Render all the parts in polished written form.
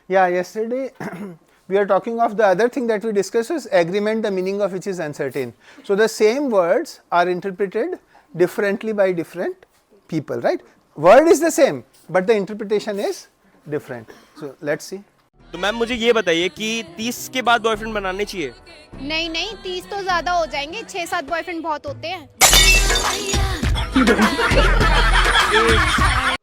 Yeah, yesterday we are talking of the other thing that we discussed is agreement, the meaning of which is uncertain. So the same words are interpreted differently by different people, right? Word is the same, but the interpretation is different. So let's see. तो ma'am मुझे ये बताइए कि 30 के बाद boyfriend बनाने चाहिए? नहीं नहीं 30 तो ज्यादा हो जाएंगे, 6-7 बॉयफ्रेंड बहुत होते हैं.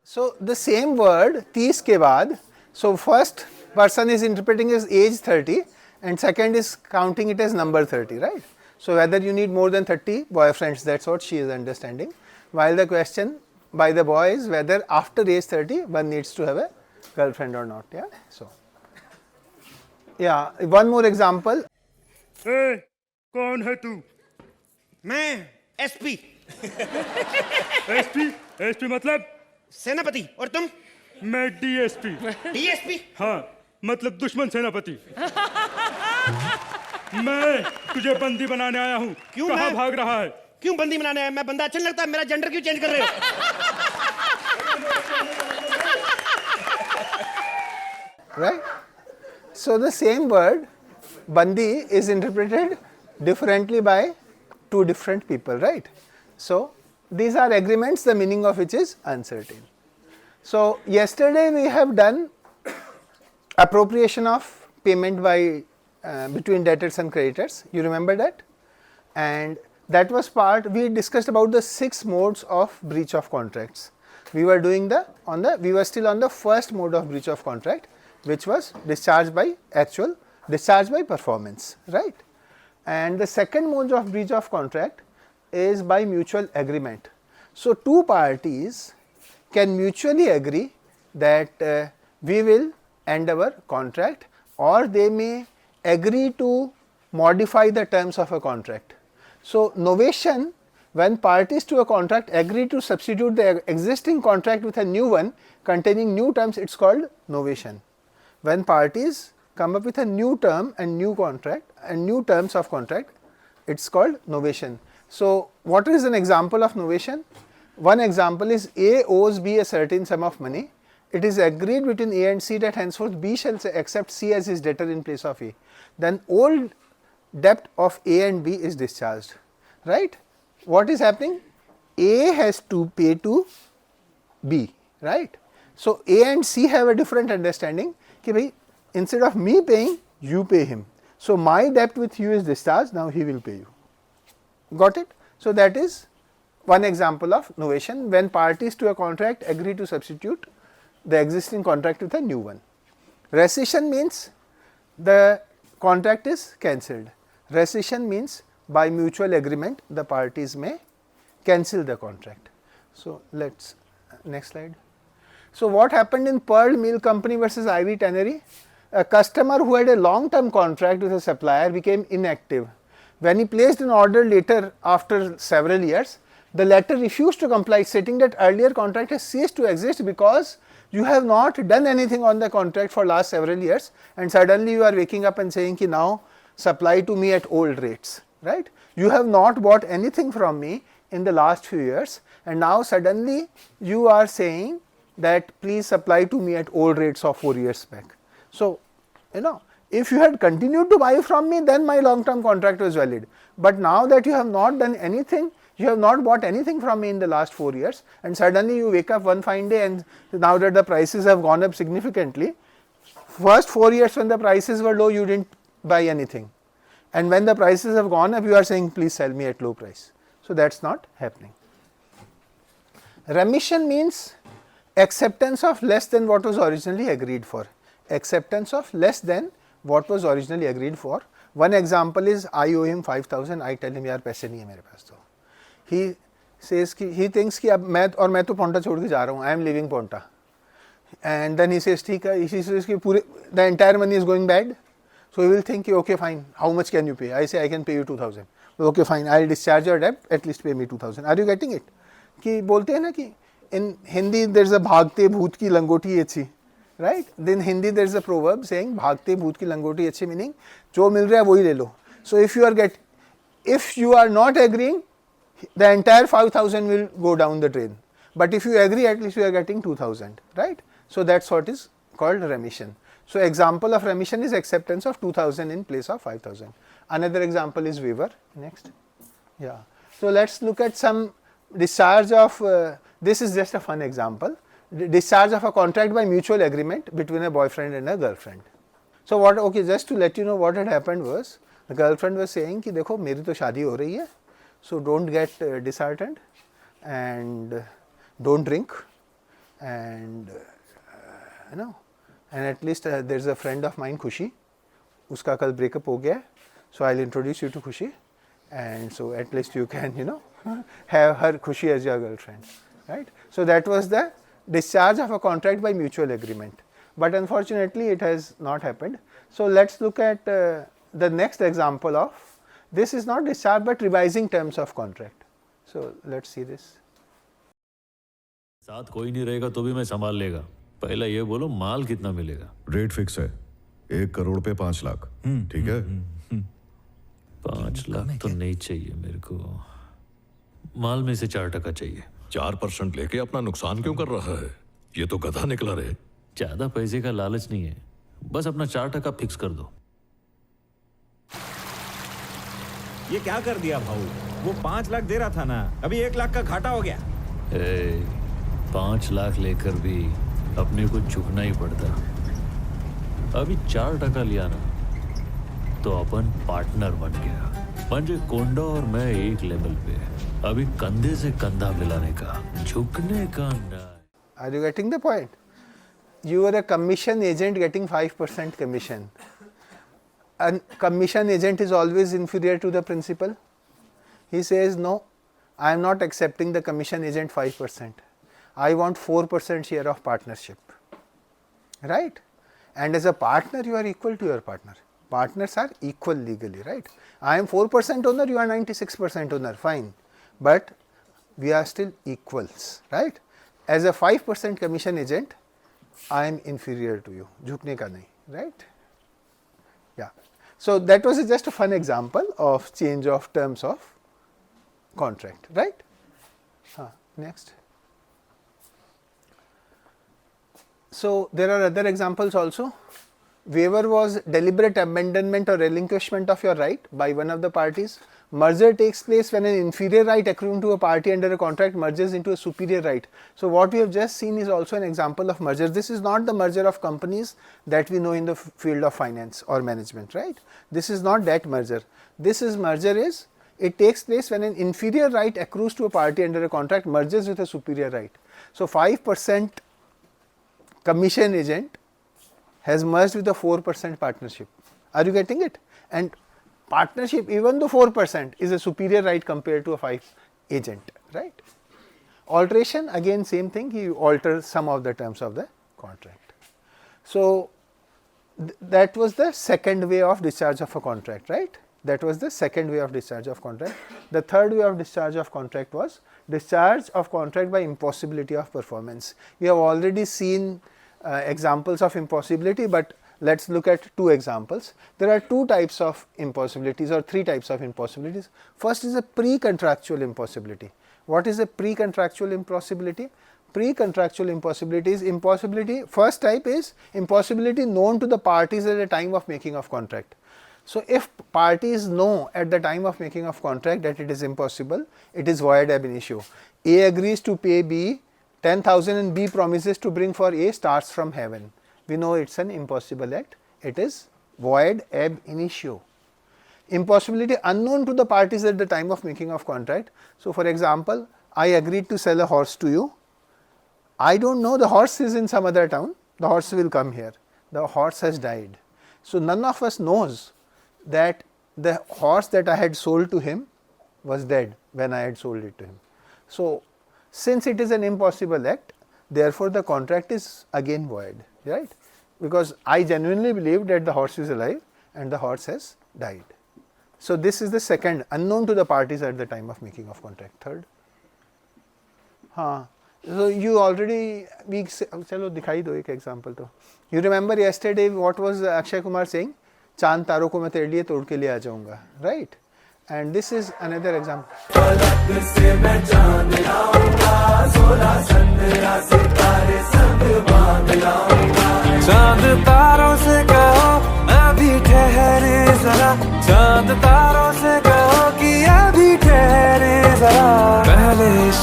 So the same word 30 के बाद, so first person is interpreting his age 30 and second is counting it as number 30, right? So whether you need more than 30 boyfriends, that's what she is understanding. While the question by the boy is whether after age 30 one needs to have a girlfriend or not. Yeah. So yeah, one more example. ए, कौन है तू? मैं SP SP? SP मतलब? सेनापति. और तुम? मैं DSP. DSP? हाँ, मतलब दुश्मन सेनापति. मैं तुझे बंदी बनाने आया हूँ. क्यों? कहाँ भाग रहा है? क्यों बंदी बनाने आया? मैं बंदा अच्छा नहीं लगता? मेरा जेंडर क्यों चेंज कर रहे हो? Right? So the same word bandi is interpreted differently by two different people, right? So these are agreements, the meaning of which is uncertain. So yesterday we have done appropriation of payment by between debtors and creditors. You remember that? And that was part, we discussed about the 6 modes of breach of contracts. We were doing we were still on the first mode of breach of contract, which was discharge by performance, right? And the second mode of breach of contract is by mutual agreement. So two parties can mutually agree that we will end our contract, or they may agree to modify the terms of a contract. So novation, when parties to a contract agree to substitute the existing contract with a new one containing new terms, it's called novation. When parties come up with a new term and new contract and new terms of contract, it's called novation. So what is an example of novation? One example is A owes B a certain sum of money. It is agreed between A and C that henceforth B shall accept C as his debtor in place of A. Then old debt of A and B is discharged, right? What is happening? A has to pay to B, right? So A and C have a different understanding कि भाई instead of me paying, you pay him. So my debt with you is discharged, now he will pay you. Got it? So that is one example of novation, when parties to a contract agree to substitute the existing contract with a new one. Rescission means the contract is cancelled. Rescission means by mutual agreement the parties may cancel the contract. So let's next slide. So what happened in Pearl Mill Company versus Ivy Tannery? A customer who had a long term contract with a supplier became inactive. When he placed an order later after several years, the latter refused to comply, stating that earlier contract has ceased to exist because you have not done anything on the contract for last several years, and suddenly you are waking up and saying ki now supply to me at old rates, right? You have not bought anything from me in the last few years, and now suddenly you are saying that please supply to me at old rates of 4 years back. So, you know, if you had continued to buy from me, then my long term contract was valid. But now that you have not done anything, you have not bought anything from me in the last 4 years, and suddenly you wake up one fine day and now that the prices have gone up significantly, first 4 years when the prices were low, you didn't buy anything. And when the prices have gone up, you are saying please sell me at low price. So that's not happening. Remission means acceptance of less than what was originally agreed for. Acceptance of less than what was originally agreed for. One example is I owe him 5,000, I tell him यार पैसे नहीं है मेरे पास तो. He says कि he thinks कि अब मैं तो पोंटा छोड़ के जा रहा हूँ, I am leaving Ponta. And then he says ठीक है, he says कि पूरे the entire money is going bad. So he will think कि okay fine, how much can you pay? I say I can pay you 2,000. Okay fine, I will discharge your debt, at least pay me 2,000. Are you getting it? कि बोलते हैं ना कि in Hindi there is a भागते भूत की लंगोटी अच्छी, right? Then Hindi there is a proverb saying भागते भूत की लंगोटी अच्छी, meaning जो मिल रहा है वही ले लो. So if you are not agreeing, the entire 5,000 will go down the drain. But if you agree, at least you are getting 2,000, right? So that's what is called remission. So example of remission is acceptance of 2000 in place of 5000. Another example is waiver. Next. Yeah. So let's look at some discharge of, this is just a fun example, discharge of a contract by mutual agreement between a boyfriend and a girlfriend. So what, okay, just to let you know what had happened was, the girlfriend was saying कि देखो मेरी तो शादी हो रही है, so don't get disheartened and don't drink, and you know, and at least there's a friend of mine Khushi, उसका कल breakup हो गया है, so I'll introduce you to Khushi, and so at least you can, you know, have her Khushi as your girlfriend, right? So that was the discharge of a contract by mutual agreement, but unfortunately it has not happened. So let's look at the next example of, this is not discharge but revising terms of contract. So let's see this. साथ कोई नहीं रहेगा तो भी मैं संभाल लेगा, पहला ये बोलो माल कितना मिलेगा? रेट फिक्स है 1 करोड़ पे 5 लाख, ठीक है? 5 लाख तो नहीं चाहिए मेरे को, माल में से 4% चाहिए। 4% लेके अपना नुकसान क्यों कर रहा है? ये तो गधा निकला रे। ज्यादा पैसे का लालच नहीं है, बस अपना 4% फिक्स कर दो। ये क्या कर दिया भाऊ? वो 5 लाख दे रहा था ना, अभी 1 लाख का घाटा हो गया। 5 लाख लेकर भी अपने को झुकना ही पड़ता, अभी 4% लिया ना तो अपन पार्टनर बन गया, पंजे कोंडा और मैं एक लेवल पे, अभी कंधे से कंधा मिलाने का, झुकने का ना। Are you getting the point? You are a commission agent getting 5% commission. A commission agent is always inferior to the principal. He says, no, I am not accepting the commission agent 5%. I want 4% share of partnership, right? And as a partner, you are equal to your partner. Partners are equal legally, right? I am 4% owner, you are 96% owner, fine. But we are still equals, right? As a 5% commission agent, I am inferior to you, झुकने का नहीं, right? Yeah. So that was just a fun example of change of terms of contract, right? Next. So there are other examples also. Waiver was deliberate abandonment or relinquishment of your right by one of the parties. Merger takes place when an inferior right accruing to a party under a contract merges into a superior right. So what we have just seen is also an example of merger. This is not the merger of companies that we know in the field of finance or management, right? This is not that merger. This is merger is, it takes place when an inferior right accrues to a party under a contract merges with a superior right. So 5% commission agent has merged with a 4% partnership. Are you getting it? And partnership, even though 4%, is a superior right compared to a 5 agent, right? Alteration, again same thing, he alters some of the terms of the contract. So that was the second way of discharge of a contract, right? That was the second way of discharge of contract. The third way of discharge of contract was discharge of contract by impossibility of performance. We have already seen examples of impossibility, but let's look at 2 examples. There are 2 types of impossibilities or 3 types of impossibilities. First is a pre-contractual impossibility. What is a pre-contractual impossibility? Pre-contractual impossibility is impossibility, first type is impossibility known to the parties at the time of making of contract. So if parties know at the time of making of contract that it is impossible, it is void ab initio. A agrees to pay B 10,000 and B promises to bring for A stars from heaven. We know it is an impossible act, it is void ab initio. Impossibility unknown to the parties at the time of making of contract. So for example, I agreed to sell a horse to you. I don't know the horse is in some other town, the horse will come here, the horse has died. So none of us knows that the horse that I had sold to him was dead when I had sold it to him. So since it is an impossible act, therefore the contract is again void, right? Because I genuinely believe that the horse is alive and the horse has died. So this is the second, unknown to the parties at the time of making of contract. Third, so you already, chalo dikhai do ek example to. You remember yesterday what was Akshay Kumar saying? चांद तारों को मैं तेरे लिए तोड़ के ले आ जाऊंगा, right? And this is another example.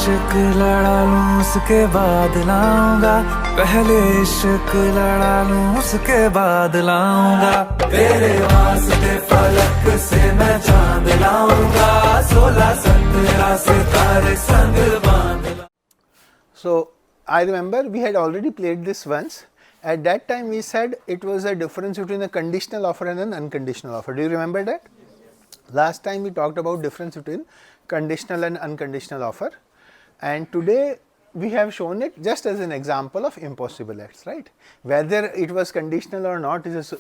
इश्क लड़ा लूं उसके बाद लाऊंगा, पहले इश्क लड़ा लूं उसके बाद लाऊंगा, तेरे वास्ते फलक से मैं चांद लाऊंगा, 16-17 सितारे संग बांध ला। So I remember we had already played this once. At that time we said it was a difference between a conditional offer and an unconditional offer. Do you remember that? Last time we talked about difference between conditional and unconditional offer, and today we have shown it just as an example of impossible acts, right? Whether it was conditional or not is a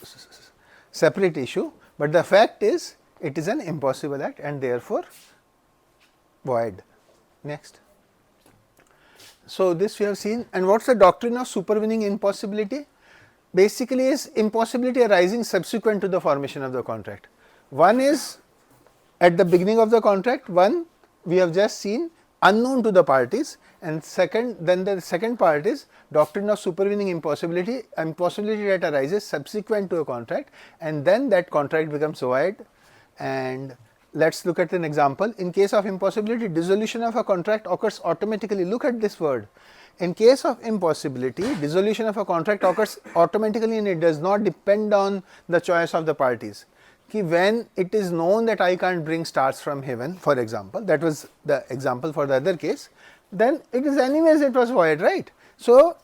separate issue, but the fact is it is an impossible act and therefore void. Next. So this we have seen, and what is the doctrine of supervening impossibility? Basically is impossibility arising subsequent to the formation of the contract. One is at the beginning of the contract, one we have just seen unknown to the parties, and then the second part is doctrine of supervening impossibility, impossibility that arises subsequent to a contract, and then that contract becomes void. And let us look at an example. In case of impossibility, dissolution of a contract occurs automatically. Look at this word. In case of impossibility, dissolution of a contract occurs automatically and it does not depend on the choice of the parties. Ki when it is known that I can't bring stars from heaven, for example, that was the example for the other case, then it is anyways it was void, right? So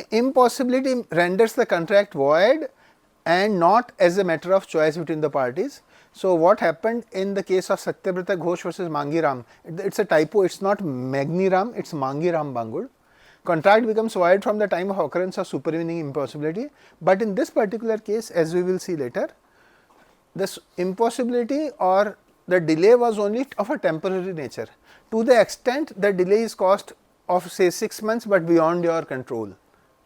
impossibility renders the contract void and not as a matter of choice between the parties. So what happened in the case of Satyavrata Ghosh versus Mangiram, it is a typo, it is not Magniram, it is Mangiram Bangud. Contract becomes void from the time of occurrence of supervening impossibility, but in this particular case, as we will see later, this impossibility or the delay was only of a temporary nature. To the extent the delay is cost of say 6 months, but beyond your control,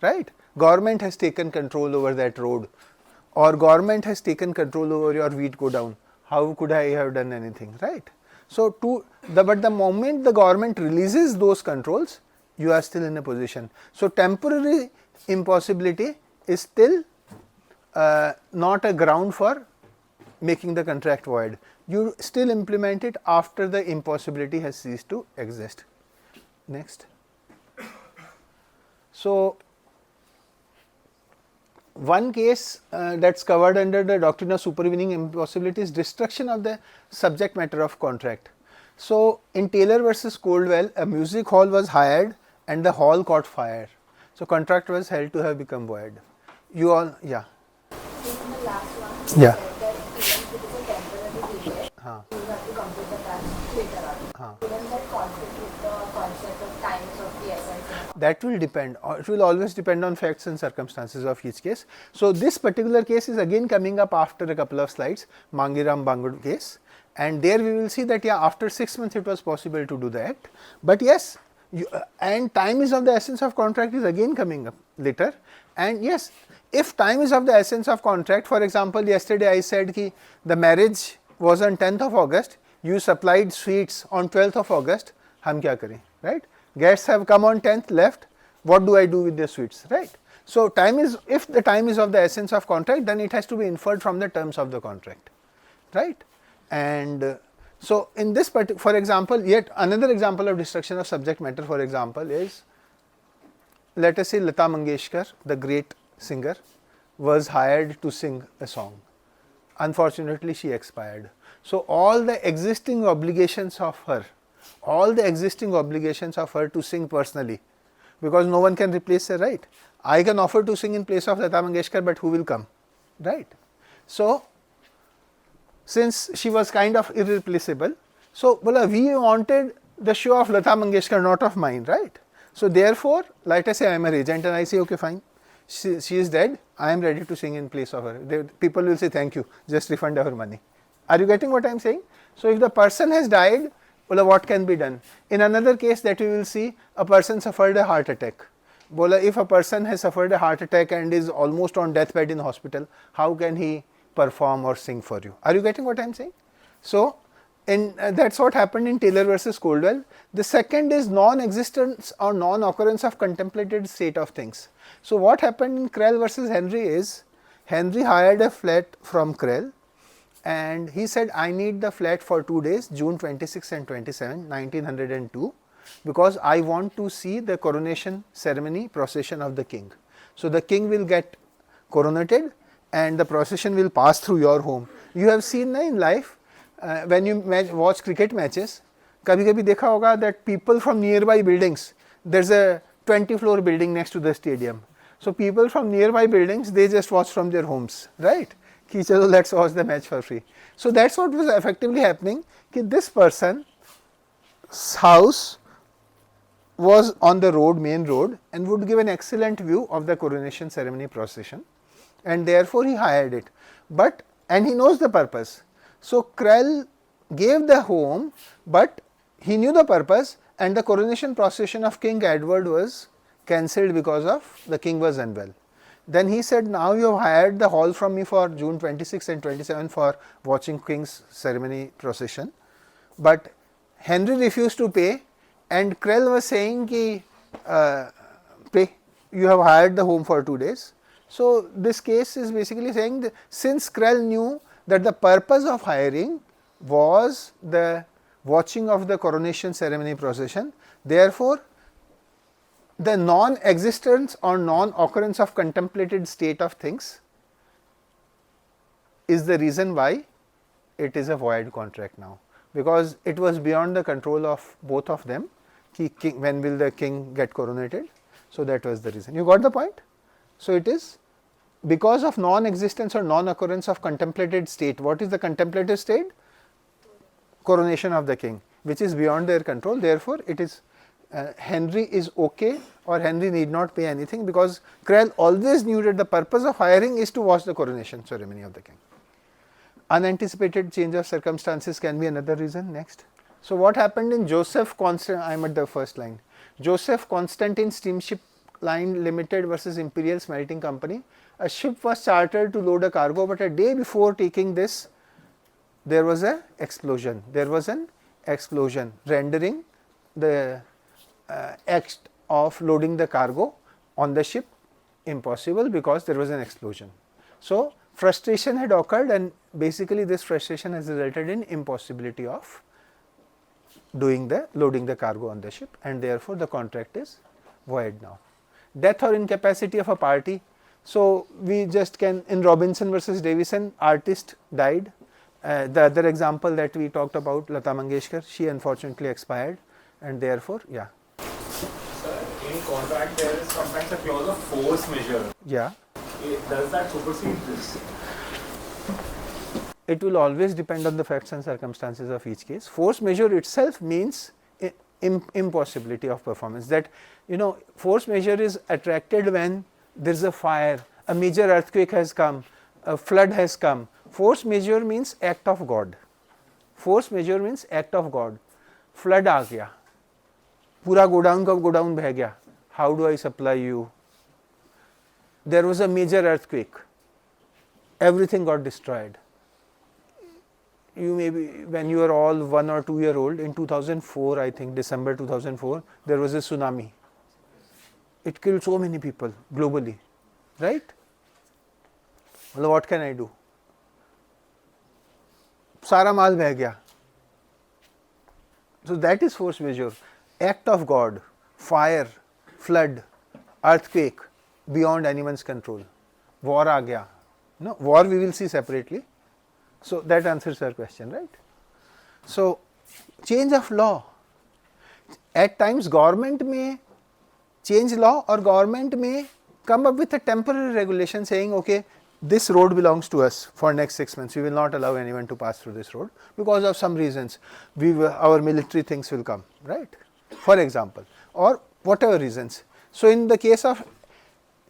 right? Government has taken control over that road, or government has taken control over your wheat go down. How could I have done anything, right? So but the moment the government releases those controls, you are still in a position. So temporary impossibility is still not a ground for making the contract void. You still implement it after the impossibility has ceased to exist. Next. So one case that is covered under the doctrine of supervening impossibility is destruction of the subject matter of contract. So in Taylor versus Coldwell, a music hall was hired and the hall caught fire. So contract was held to have become void. You all, yeah. In the last one, Yeah. that even if it is a temporary delay, you have to complete the task later on. Wouldn't that conflict with the concept of times of the essence? That will depend, it will always depend on facts and circumstances of each case. So this particular case is again coming up after a couple of slides, Mangiram Bangud case, and there we will see that yeah, after 6 months it was possible to do that, but yes, and time is of the essence of contract is again coming up later. And yes, if time is of the essence of contract, for example, yesterday I said ki the marriage was on 10th of August, you supplied sweets on 12th of August, hum kya kare, right? Guests have come on 10th, left, what do I do with the sweets, right? So time is, if the time is of the essence of contract, then it has to be inferred from the terms of the contract, right? And so in this particular, for example, yet another example of destruction of subject matter, for example, is, let us say Lata Mangeshkar, the great singer, was hired to sing a song. Unfortunately, she expired. So all the existing obligations of her, to sing personally, because no one can replace her, right? I can offer to sing in place of Lata Mangeshkar, but who will come, right? So since she was kind of irreplaceable, so we wanted the show of Lata Mangeshkar, not of mine, right? So therefore, let us say I am a regent and I say, okay, fine, she is dead, I am ready to sing in place of her. People will say, thank you, just refund our money. Are you getting what I am saying? So if the person has died, what can be done? In another case that we will see, a person suffered a heart attack. If a person has suffered a heart attack and is almost on deathbed in hospital, how can he perform or sing for you? Are you getting what I am saying? So that is what happened in Taylor versus Coldwell. The second is non-existence or non-occurrence of contemplated state of things. So what happened in Krell versus Henry is, Henry hired a flat from Krell and he said, I need the flat for 2 days, June 26 and 27, 1902, because I want to see the coronation ceremony procession of the king. So the king will get coronated and the procession will pass through your home. You have seen in life when you watch cricket matches, कभी-कभी देखा होगा that people from nearby buildings, there's a 20-floor building next to the stadium. So people from nearby buildings, they just watch from their homes, right? कि चलो let's watch the match for free. So that's what was effectively happening, कि this person's house was on the road, main road, and would give an excellent view of the coronation ceremony procession, and therefore he hired it. But and he knows the purpose. So Krell gave the home, but he knew the purpose, and the coronation procession of King Edward was cancelled because of the king was unwell. Then he said, now you have hired the hall from me for June 26 and 27 for watching king's ceremony procession, but Henry refused to pay, and Krell was saying ki, pay, you have hired the home for 2 days. So this case is basically saying that since Krell knew that the purpose of hiring was the watching of the coronation ceremony procession, therefore the non-existence or non-occurrence of contemplated state of things is the reason why it is a void contract now, because it was beyond the control of both of them. When will the king get coronated? So that was the reason. You got the point? So it is because of non-existence or non-occurrence of contemplated state. What is the contemplative state? Coronation of the king, which is beyond their control. Therefore, it is Henry is okay, or Henry need not pay anything, because Krell always knew that the purpose of hiring is to watch the coronation ceremony of the king. Unanticipated change of circumstances can be another reason. Next. So what happened in Joseph Constant? I am at the first line. Joseph Constantine Steamship Line Limited versus Imperial Smelting Company. A ship was chartered to load a cargo, but a day before taking this, there was an explosion. There was an explosion, rendering the act of loading the cargo on the ship impossible because there was an explosion. So frustration had occurred, and basically this frustration has resulted in impossibility of loading the cargo on the ship, and therefore the contract is void now. Death or incapacity of a party. So we just can, in Robinson versus Davison, artist died. The other example that we talked about, Lata Mangeshkar, she unfortunately expired, and therefore, yeah. Sir, in contract there is sometimes a clause of force majeure. Yeah. Does that supersede this? It will always depend on the facts and circumstances of each case. Force majeure itself means impossibility of performance. That, you know, force majeure is attracted when there is a fire, a major earthquake has come, a flood has come. Force majeure means act of God. Force majeure means act of God. Flood आ गया, पूरा godown का godown बह गया. How do I supply you? There was a major earthquake. Everything got destroyed. You may be, when you are all 1 or 2 year old, in 2004, I think December 2004, there was a tsunami. It killed so many people globally, right? Well, what can I do? सारा माल बह गया. So that is force majeure. Act of God, fire, flood, earthquake, beyond anyone's control. War आ गया. No, war we will see separately. So that answers your question, right? So change of law. At times government may change law, or government may come up with a temporary regulation saying, okay, this road belongs to us for next 6 months. We will not allow anyone to pass through this road because of some reasons. Our military things will come, right? For example, or whatever reasons. So in the case of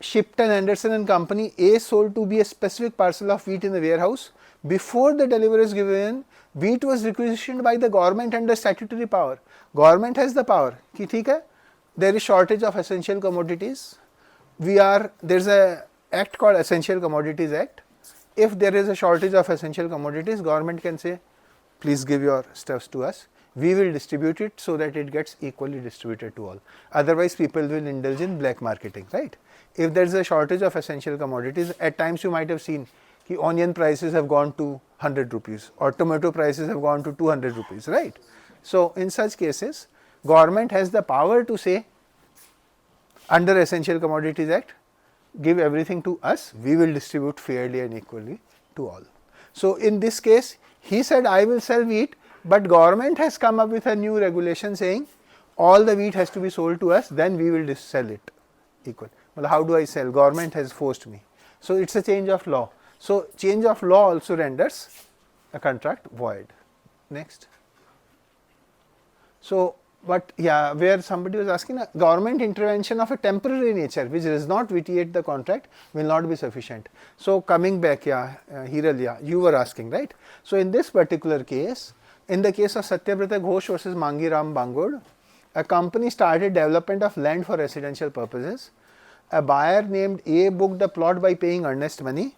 Shipton, Anderson and Company, A sold to be a specific parcel of wheat in the warehouse. Before the delivery is given, wheat was requisitioned by the government under statutory power. Government has the power. कि ठीक है, there is shortage of essential commodities. There is a act called Essential Commodities Act. If there is a shortage of essential commodities, government can say, please give your stuffs to us. We will distribute it so that it gets equally distributed to all. Otherwise, people will indulge in black marketing, right? If there is a shortage of essential commodities, at times you might have seen that onion prices have gone to 100 rupees or tomato prices have gone to 200 rupees, right? So in such cases, government has the power to say under Essential Commodities Act, give everything to us, we will distribute fairly and equally to all. So, in this case he said I will sell wheat, but government has come up with a new regulation saying all the wheat has to be sold to us, then we will sell it equal. Well, how do I sell? Government has forced me. So, it is a change of law. So, change of law also renders a contract void. Next. So, but yeah, where somebody was asking, a government intervention of a temporary nature which does not vitiate the contract will not be sufficient. So, coming back, yeah, Hiral, yeah, you were asking, right. So, in this particular case, in the case of Satyabrata Ghosh versus Mangiram Bangod, a company started development of land for residential purposes. A buyer named A booked the plot by paying earnest money,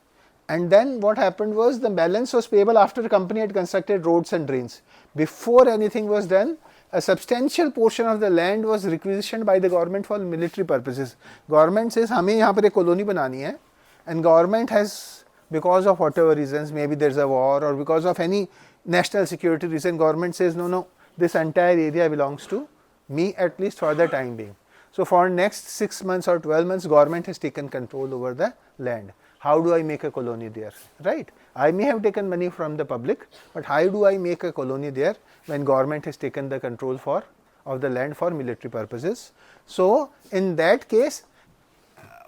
and then what happened was the balance was payable after the company had constructed roads and drains. Before anything was done, a substantial portion of the land was requisitioned by the government for military purposes. Government says हमें यहाँ पर एक colony बनानी है, and government has, because of whatever reasons, maybe there is a war or because of any national security reason, government says no, this entire area belongs to me, at least for the time being. So, for next 6 months or 12 months, government has taken control over the land. How do I make a colony there, right? I may have taken money from the public, but how do I make a colony there when government has taken the control of the land for military purposes? So, in that case,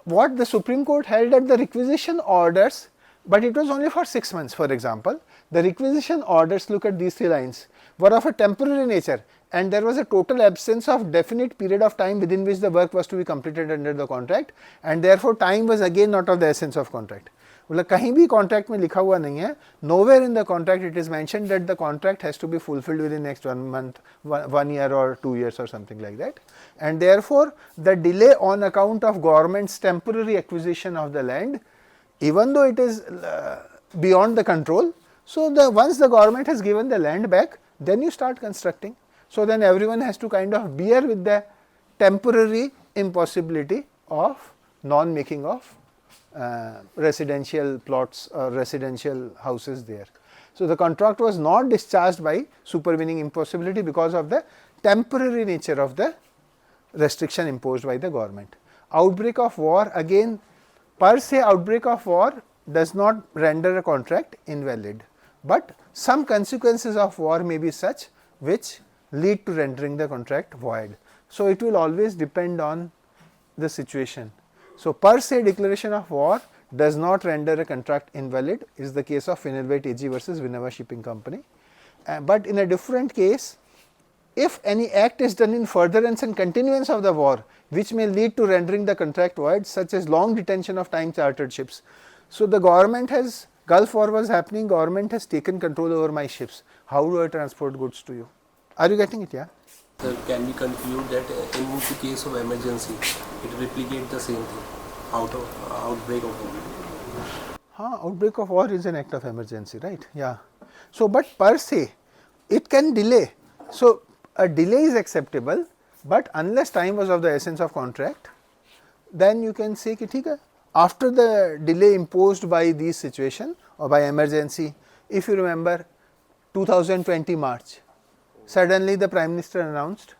what the Supreme Court held at the requisition orders, but it was only for 6 months. For example, the requisition orders, look at these 3 lines, were of a temporary nature, and there was a total absence of definite period of time within which the work was to be completed under the contract, and therefore time was again not of the essence of contract. मतलब कहीं भी contract में लिखा हुआ नहीं है, nowhere in the contract it is mentioned that the contract has to be fulfilled within next 1 month, 1 year or 2 years or something like that, and therefore the delay on account of government's temporary acquisition of the land, even though it is beyond the control, so once the government has given the land back, then you start constructing. So, then everyone has to kind of bear with the temporary impossibility of non-making of residential plots or residential houses there. So, the contract was not discharged by supervening impossibility because of the temporary nature of the restriction imposed by the government. Outbreak of war, again per se outbreak of war does not render a contract invalid, but some consequences of war may be such which lead to rendering the contract void. So, it will always depend on the situation. So, per se declaration of war does not render a contract invalid is the case of Finerweight AG versus Vinava Shipping Company, but in a different case, if any act is done in furtherance and continuance of the war which may lead to rendering the contract void, such as long detention of time chartered ships. So, the government has, Gulf war was happening, government has taken control over my ships, how do I transport goods to you? Are you getting it? Yeah. Sir, can we conclude that in the case of emergency, it replicates the same thing, outbreak of war? Outbreak of war is an act of emergency, right? Yeah. So, but per se, it can delay. So, a delay is acceptable, but unless time was of the essence of contract, then you can say, ठीक है, after the delay imposed by this situation or by emergency, if you remember 2020 March, suddenly the Prime Minister announced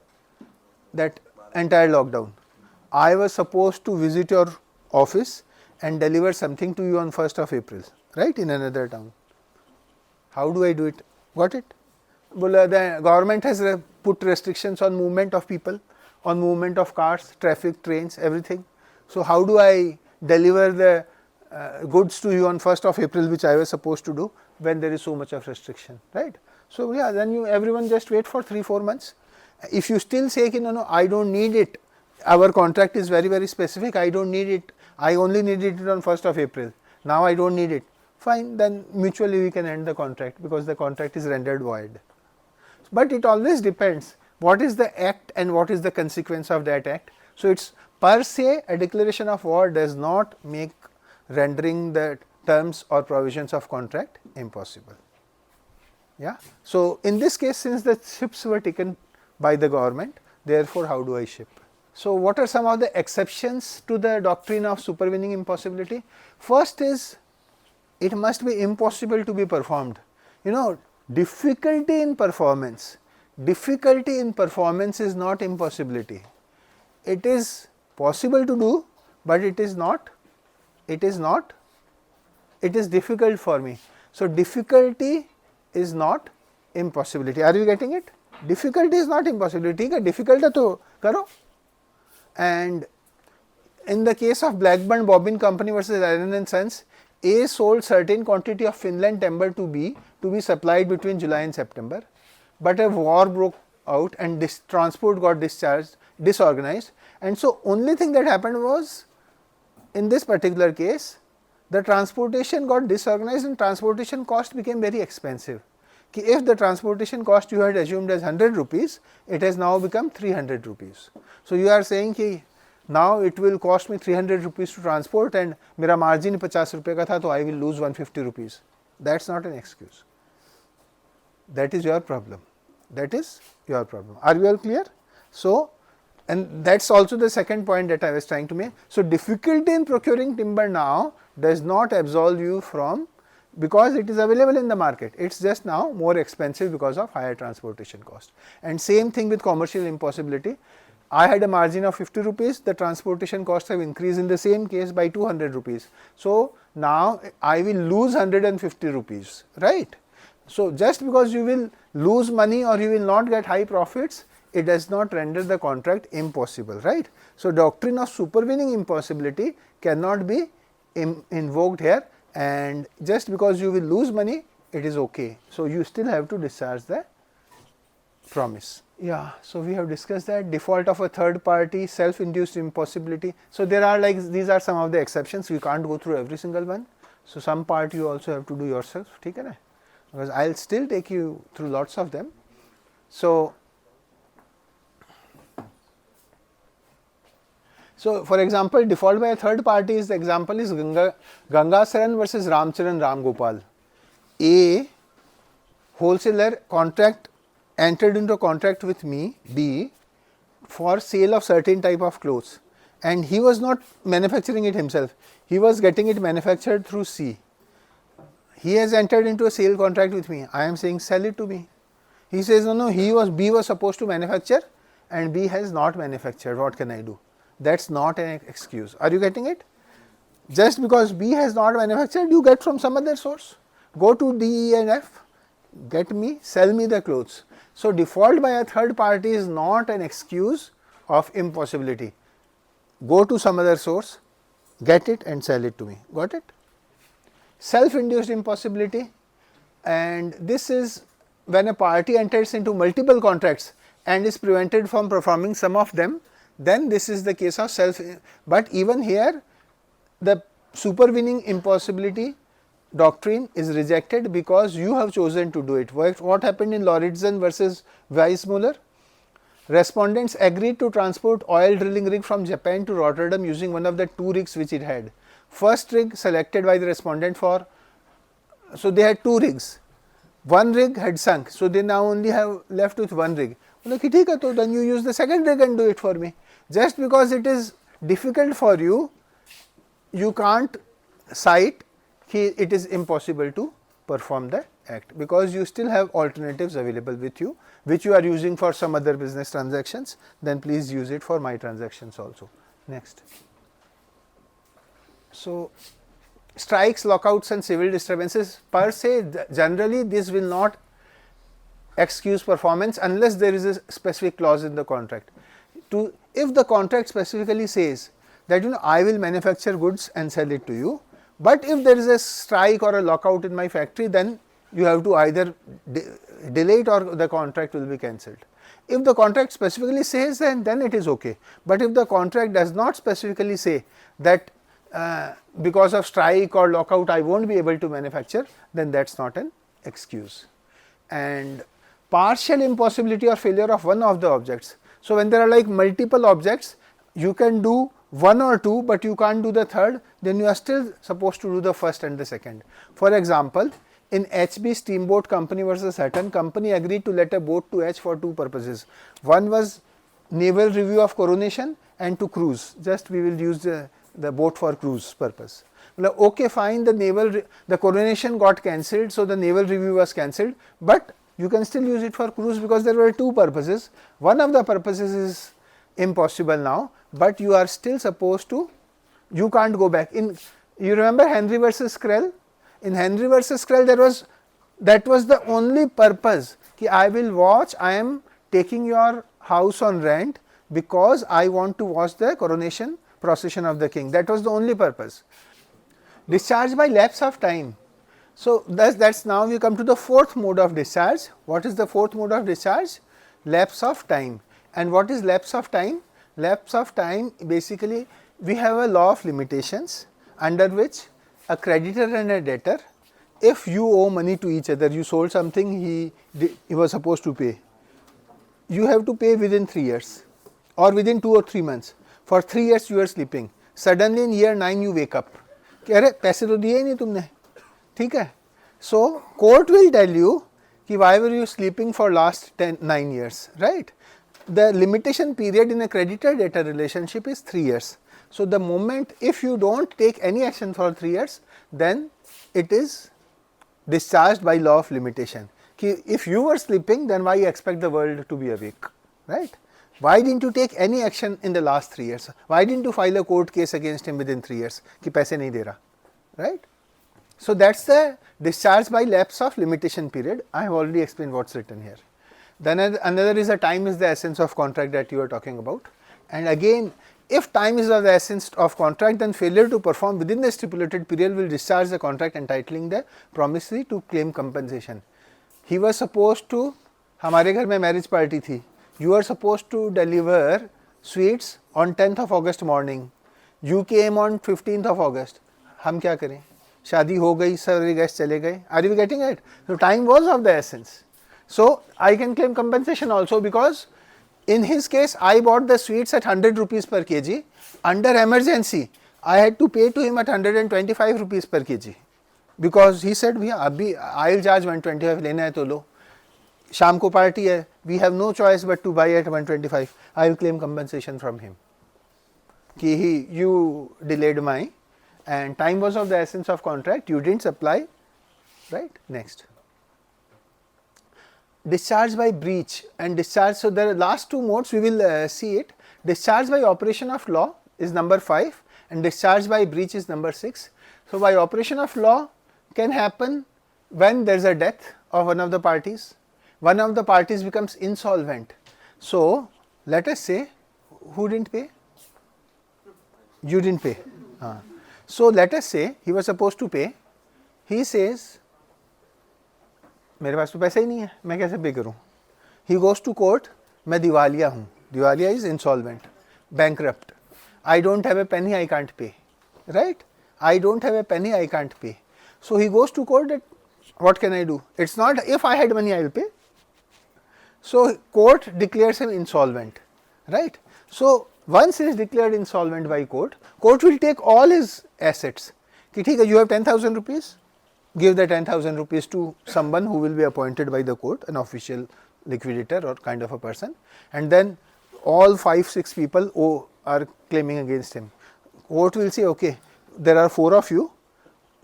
that entire lockdown. I was supposed to visit your office and deliver something to you on 1st of April, right, in another town. How do I do it? Got it? Well, the government has put restrictions on movement of people, on movement of cars, traffic, trains, everything. So, how do I deliver the goods to you on 1st of April, which I was supposed to do when there is so much of restriction, right? So, yeah, then everyone just wait for 3-4 months. If you still say, no, I do not need it, our contract is very, very specific, I do not need it, I only needed it on 1st of April, now I do not need it, fine, then mutually we can end the contract because the contract is rendered void. But it always depends what is the act and what is the consequence of that act. So, it is per se a declaration of war does not make rendering the terms or provisions of contract impossible. Yeah. So, in this case, since the ships were taken by the government, therefore, how do I ship? So, what are some of the exceptions to the doctrine of supervening impossibility? First is, it must be impossible to be performed. Difficulty in performance difficulty in performance is not impossibility. It is possible to do, but it is difficult for me. So, difficulty is not impossibility. Are you getting it? Difficulty is not impossibility. ठीक है, difficult है तो करो. And in the case of Blackburn Bobbin Company versus Iron and Sons, A sold certain quantity of Finland timber to B to be supplied between July and September, but a war broke out and this transport got disorganized, and so only thing that happened was, in this particular case, the transportation got disorganized and transportation cost became very expensive. If the transportation cost you had assumed as 100 rupees, it has now become 300 rupees. So, you are saying कि now it will cost me 300 rupees to transport and मेरा margin 50 रुपये का था तो I will lose 150 rupees. That is not an excuse. That is your problem. That is your problem. Are you all clear? So, and that is also the second point that I was trying to make. So, difficulty in procuring timber now does not absolve you from, because it is available in the market, it is just now more expensive because of higher transportation cost. And same thing with commercial impossibility. I had a margin of 50 rupees, the transportation costs have increased in the same case by 200 rupees. So, now I will lose 150 rupees, right. So, just because you will lose money or you will not get high profits, it does not render the contract impossible, right. So, doctrine of supervening impossibility cannot be invoked here, and just because you will lose money, it is okay. So, you still have to discharge the promise. Yeah, so we have discussed that default of a third party, self-induced impossibility. So, there are like these are some of the exceptions, you can't go through every single one. So, some part you also have to do yourself, ठीक है ना, because I will still take you through lots of them. So, for example, default by a third party is, the example is Gangasaran versus Ramcharan Ramgopal. A wholesaler entered into a contract with me, B, for sale of certain type of clothes, and he was not manufacturing it himself, he was getting it manufactured through C. He has entered into a sale contract with me, I am saying sell it to me. He says no, B was supposed to manufacture and B has not manufactured, what can I do? That is not an excuse. Are you getting it? Just because B has not manufactured, you get from some other source. Go to D, E and F, sell me the clothes. So, default by a third party is not an excuse of impossibility. Go to some other source, get it and sell it to me. Got it? Self-induced impossibility, and this is when a party enters into multiple contracts and is prevented from performing some of them, then this is the case of but even here the supervening impossibility doctrine is rejected because you have chosen to do it. What happened in Lauritsen versus Weissmuller? Respondents agreed to transport oil drilling rig from Japan to Rotterdam using one of the two rigs which it had. First rig selected by the respondent for, so they had two rigs, one rig had sunk, so they now only have left with one rig. Then you use the second rig and do it for me. Just because it is difficult for you, you can't cite it is impossible to perform the act, because you still have alternatives available with you, which you are using for some other business transactions, then please use it for my transactions also. Next. So, strikes, lockouts and civil disturbances per se, generally this will not excuse performance unless there is a specific clause in the contract. If the contract specifically says that I will manufacture goods and sell it to you, but if there is a strike or a lockout in my factory, then you have to either delay it or the contract will be cancelled. If the contract specifically says then it is okay, but if the contract does not specifically say that because of strike or lockout I will not be able to manufacture, then that is not an excuse. And partial impossibility or failure of one of the objects. So, when there are like multiple objects, you can do one or two, but you can't do the third, then you are still supposed to do the first and the second. For example, in HB Steamboat Company versus Hutton, company agreed to let a boat to H for two purposes. One was naval review of coronation and to cruise, just we will use the boat for cruise purpose. Okay, fine, the coronation got cancelled, so the naval review was cancelled, but you can still use it for cruise because there were two purposes. One of the purposes is impossible now, but you are still supposed to, you can't go back. You remember Henry versus Krell? In Henry versus Krell, that was the only purpose, ki I will watch, I am taking your house on rent because I want to watch the coronation procession of the king. That was the only purpose. Discharge by lapse of time. So, that's now we come to the fourth mode of discharge. What is the fourth mode of discharge? Lapse of time. And what is lapse of time? Lapse of time, basically we have a law of limitations under which a creditor and a debtor, if you owe money to each other, you sold something, he was supposed to pay, you have to pay within 3 years or within 2 or 3 months. For 3 years you are sleeping, suddenly in year 9 you wake up, कि अरे पैसे तो दिए ही नहीं तुमने, ठीक है. So court will tell you कि why were you sleeping for last 9 years, right? The limitation period in a creditor debtor relationship is 3 years. So the moment, if you don't take any action for 3 years, then it is discharged by law of limitation. Ki if you were sleeping, then why you expect the world to be awake, right? Why didn't you take any action in the last 3 years? Why didn't you file a court case against him within 3 years? Ki paise nahi de raha, right? So that's the discharge by lapse of limitation period. I have already explained what's written here. Then another is a time is the essence of contract that you are talking about. And again, if time is of the essence of contract, then failure to perform within the stipulated period will discharge the contract entitling the promissory to claim compensation. He was supposed to, हमारे घर में marriage party थी, you are supposed to deliver sweets on 10th of August morning, you came on 15th of August, हम क्या करें? शादी हो गई, सारे गेस्ट चले गए. Are you getting it? So time was of the essence. So I can claim compensation also because in his case I bought the sweets at 100 rupees per kg. Under emergency I had to pay to him at 125 rupees per kg because he said भैया अभी I'll charge 125 लेना है तो लो, शाम को party है, we have no choice but to buy at 125. I will claim compensation from him कि you delayed my, and time was of the essence of contract, you didn't supply, right? Next. Discharge by breach and discharge. So the last two modes we will see it. Discharge by operation of law is number 5 and discharge by breach is number 6. So by operation of law can happen when there is a death of one of the parties. One of the parties becomes insolvent. So let us say, who didn't pay? You didn't pay. So let us say he was supposed to pay. He says, मेरे पास तो पैसा ही नहीं है, मैं कैसे पे करूं? He goes to court, मैं दिवालिया हूं. दिवालिया is insolvent, bankrupt. I don't have a penny, I can't pay, right? I don't have a penny, I can't pay. So he goes to court that what can I do? It's not if I had money I will pay. So court declares him insolvent, right? So once he is declared insolvent by court, court will take all his assets. कि ठीक है, you have 10,000 rupees, give the 10,000 rupees to someone who will be appointed by the court, an official liquidator or kind of a person, and then all 5-6 people are claiming against him. Court will say, okay, there are 4 of you,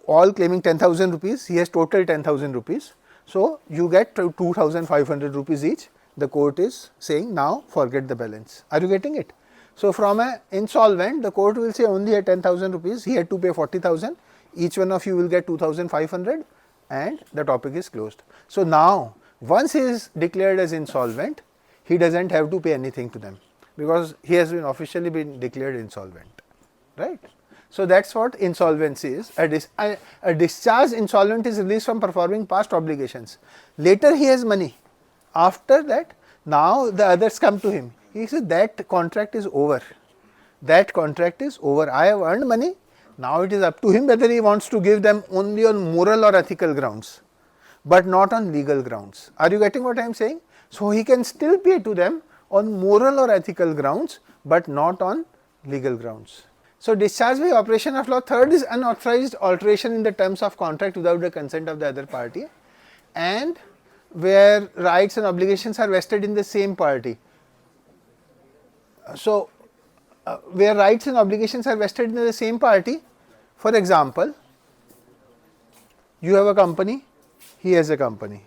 all claiming 10,000 rupees, he has total 10,000 rupees, so you get 2,500 rupees each. The court is saying now forget the balance. Are you getting it? So from an insolvent, the court will say only at 10,000 rupees, he had to pay 40,000, each one of you will get 2,500 and the topic is closed. So now once he is declared as insolvent, he doesn't have to pay anything to them because he has been officially been declared insolvent, right? So that's what insolvency is. A discharged insolvent is released from performing past obligations. Later he has money. After that, now the others come to him. He says that contract is over. That contract is over. I have earned money. Now it is up to him whether he wants to give them only on moral or ethical grounds, but not on legal grounds. Are you getting what I am saying? So he can still pay to them on moral or ethical grounds, but not on legal grounds. So discharge by operation of law. Third is unauthorized alteration in the terms of contract without the consent of the other party, and where rights and obligations are vested in the same party. So where rights and obligations are vested in the same party, for example, you have a company, he has a company.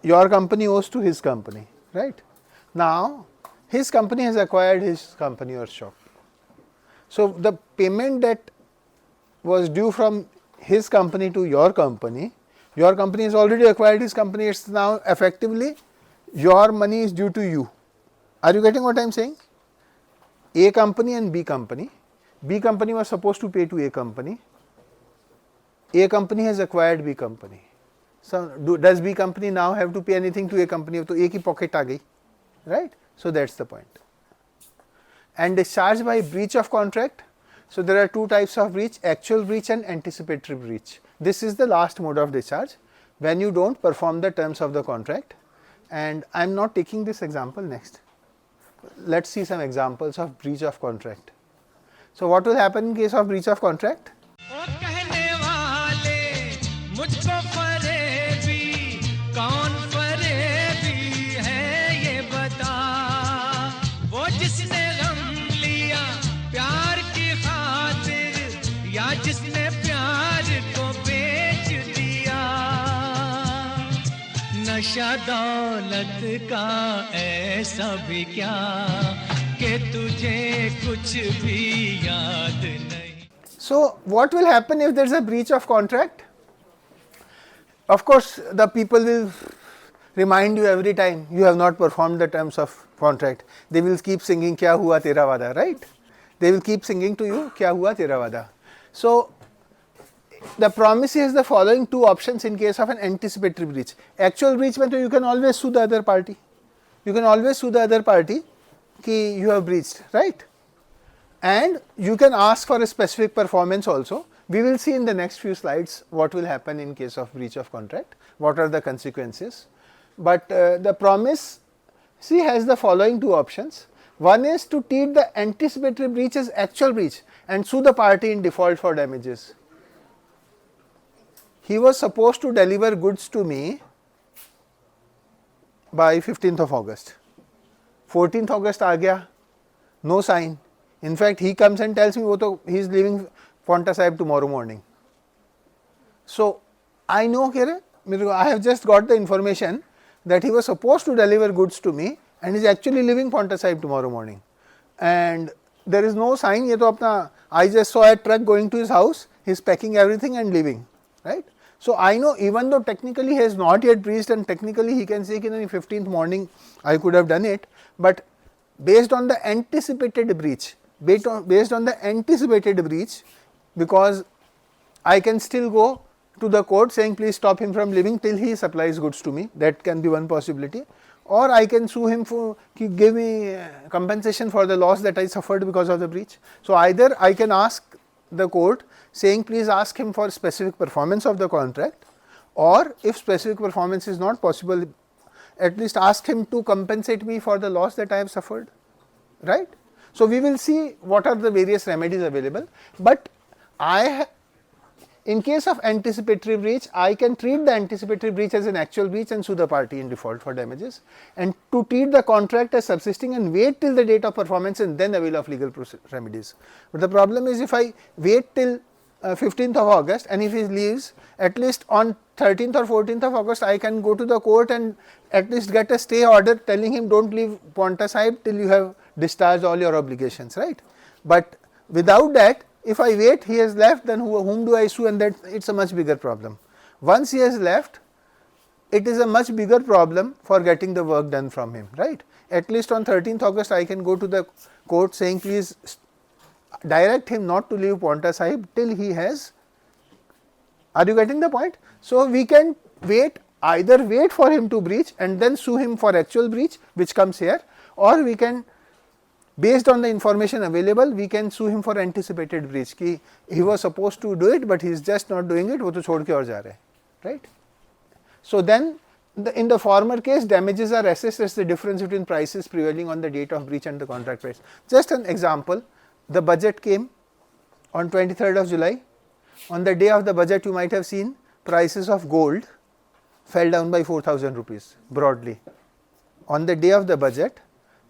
your company owes to his company, right? Now, his company has acquired his company or shop. So, the payment that was due from his company to your company has already acquired his company, it is now effectively your money is due to you. Are you getting what I am saying? A company and B company. B company was supposed to pay to A company. A company has acquired B company. So, does B company now have to pay anything to A company? So, A ki pocket aa gayi, right? So, that is the point. And discharge by breach of contract. So, there are two types of breach, actual breach and anticipatory breach. This is the last mode of discharge when you do not perform the terms of the contract, and I am not taking this example next. Let us see some examples of breach of contract. So, what will happen in case of breach of contract? नशा दौलत का ऐसा भी क्या कि तुझे कुछ भी याद नहीं. So, what will happen if there is a breach of contract? Of course, the people will remind you every time you have not performed the terms of contract. They will keep singing Kya hua tera wada, right? They will keep singing to you Kya hua tera wada. So, the promise has the following two options in case of an anticipatory breach. Actual breach means you can always sue the other party. You can always sue the other party ki you have breached, right? And you can ask for a specific performance also. We will see in the next few slides what will happen in case of breach of contract, what are the consequences. But the promise has the following two options. One is to treat the anticipatory breach as actual breach and sue the party in default for damages. He was supposed to deliver goods to me by 15th of August. 14th August aa gaya, no sign. In fact, he comes and tells me he is leaving Ponta Sahib tomorrow morning. So, I know I have just got the information that he was supposed to deliver goods to me and is actually leaving Ponta Sahib tomorrow morning. And there is no sign, I just saw a truck going to his house, he is packing everything and leaving, right. So, I know even though technically he has not yet breached and technically he can say in the 15th morning I could have done it, but based on the anticipated breach, because I can still go to the court saying please stop him from leaving till he supplies goods to me, that can be one possibility, or I can sue him for give me compensation for the loss that I suffered because of the breach. So, either I can ask the court saying please ask him for specific performance of the contract, or if specific performance is not possible, at least ask him to compensate me for the loss that I have suffered, right. So, we will see what are the various remedies available, but in case of anticipatory breach, I can treat the anticipatory breach as an actual breach and sue the party in default for damages, and to treat the contract as subsisting and wait till the date of performance and then avail of legal remedies. But the problem is if I wait till 15th of August and if he leaves, at least on 13th or 14th of August I can go to the court and at least get a stay order telling him don't leave Ponta Sahib till you have discharged all your obligations, right. But without that, if I wait he has left, then whom do I sue, and that it is a much bigger problem. Once he has left, it is a much bigger problem for getting the work done from him, right. At least on 13th August I can go to the court saying please direct him not to leave Ponta Sahib till he has, are you getting the point? So, we can either wait for him to breach and then sue him for actual breach which comes here, or we can, based on the information available, we can sue him for anticipated breach ki he was supposed to do it but he is just not doing it, wo to chhod ke aur ja raha hai, right. So, then in the former case damages are assessed as the difference between prices prevailing on the date of breach and the contract price. Just an example, the budget came on 23rd of July. On the day of the budget you might have seen prices of gold fell down by 4,000 rupees broadly. On the day of the budget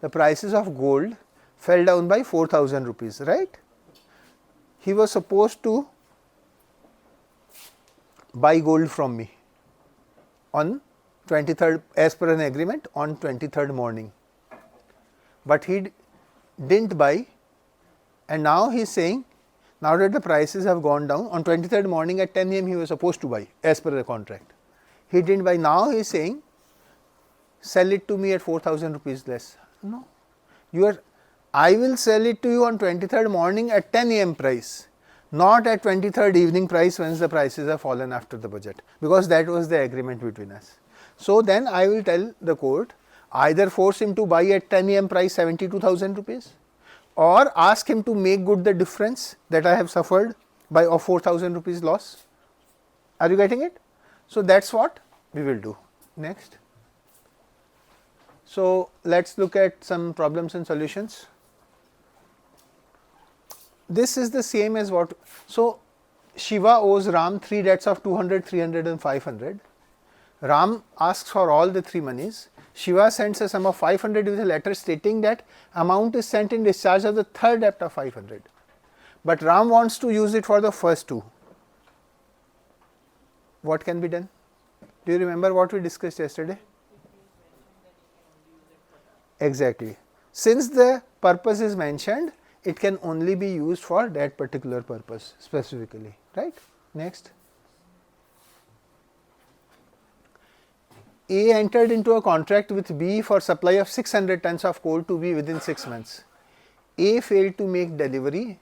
the prices of gold fell down by 4,000 rupees, right. He was supposed to buy gold from me on 23rd as per an agreement on 23rd morning, but he didn't buy, and now he is saying, now that the prices have gone down, on 23rd morning at 10 AM he was supposed to buy as per the contract. He didn't buy. Now he is saying, sell it to me at 4,000 rupees less. No, I will sell it to you on 23rd morning at 10 AM price, not at 23rd evening price when the prices have fallen after the budget, because that was the agreement between us. So then I will tell the court, either force him to buy at 10 AM price 72,000 rupees, or ask him to make good the difference that I have suffered by of 4,000 rupees loss. Are you getting it? So that's what we will do. Next. So let's look at some problems and solutions. This is the same as what, so Shiva owes Ram 3 debts of 200, 300 and 500. Ram asks for all the 3 monies. Shiva sends a sum of 500 with a letter stating that amount is sent in discharge of the 3rd debt of 500. But Ram wants to use it for the first 2. What can be done? Do you remember what we discussed yesterday? Exactly. Since the purpose is mentioned, it can only be used for that particular purpose specifically, right? Next. A entered into a contract with B for supply of 600 tons of coal to B within 6 months. A failed to make delivery